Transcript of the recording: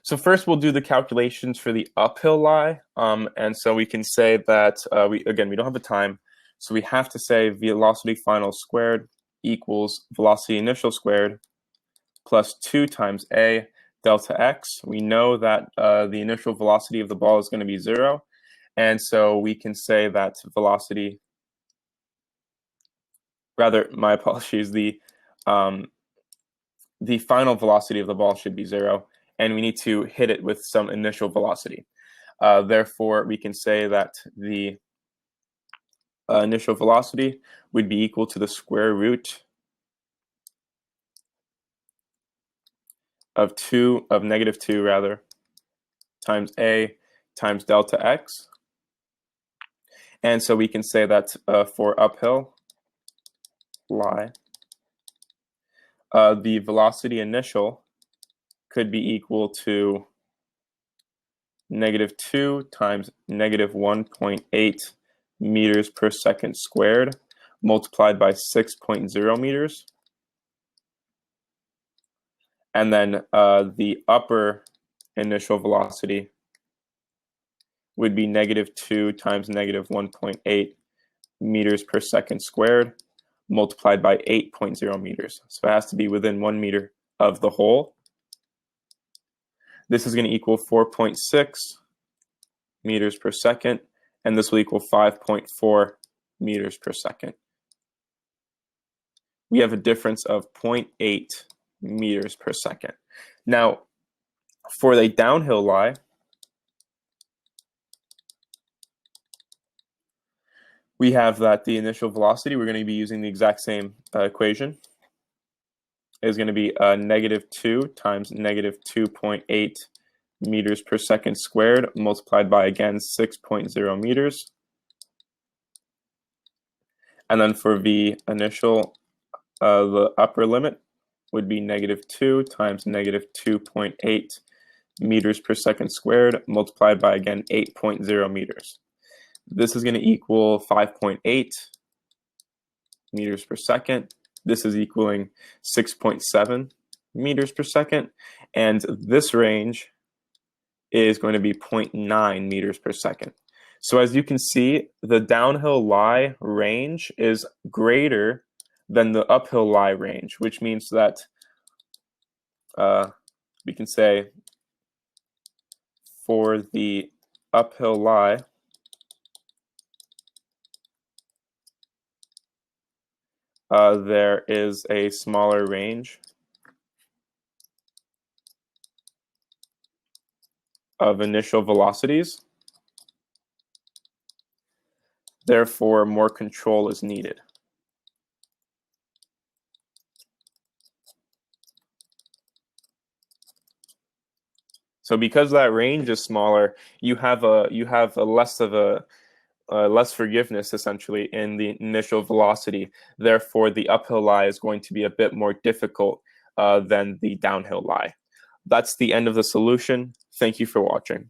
So first we'll do the calculations for the uphill lie. And so we can say that, we don't have a time. So we have to say velocity final squared equals velocity initial squared plus 2 times a delta x. We know that the initial velocity of the ball is going to be 0. And so we can say that velocity, rather, my apologies, the final velocity of the ball should be 0. And we need to hit it with some initial velocity. Therefore, we can say that the initial velocity would be equal to the square root of negative 2 rather, times a times delta x. And so we can say that for uphill lie, the velocity initial could be equal to negative 2 times negative 1.8 meters per second squared multiplied by 6.0 meters. And then the upper initial velocity would be negative 2 times negative 1.8 meters per second squared multiplied by 8.0 meters. So it has to be within 1 meter of the hole. This is going to equal 4.6 meters per second, and this will equal 5.4 meters per second. We have a difference of 0.8 meters per second. Now, for the downhill lie, we have that the initial velocity, we're going to be using the exact same equation, is going to be negative 2 times negative 2.8 meters per second squared multiplied by, again, 6.0 meters. And then for the initial, the upper limit would be negative 2 times negative 2.8 meters per second squared multiplied by, again, 8.0 meters. This is going to equal 5.8 meters per second. This is equaling 6.7 meters per second. And this range is going to be 0.9 meters per second. So as you can see, the downhill lie range is greater than the uphill lie range, which means that we can say for the uphill lie, there is a smaller range of initial velocities. Therefore, more control is needed. So because that range is smaller, you have less forgiveness essentially in the initial velocity. Therefore, the uphill lie is going to be a bit more difficult than the downhill lie. That's the end of the solution. Thank you for watching.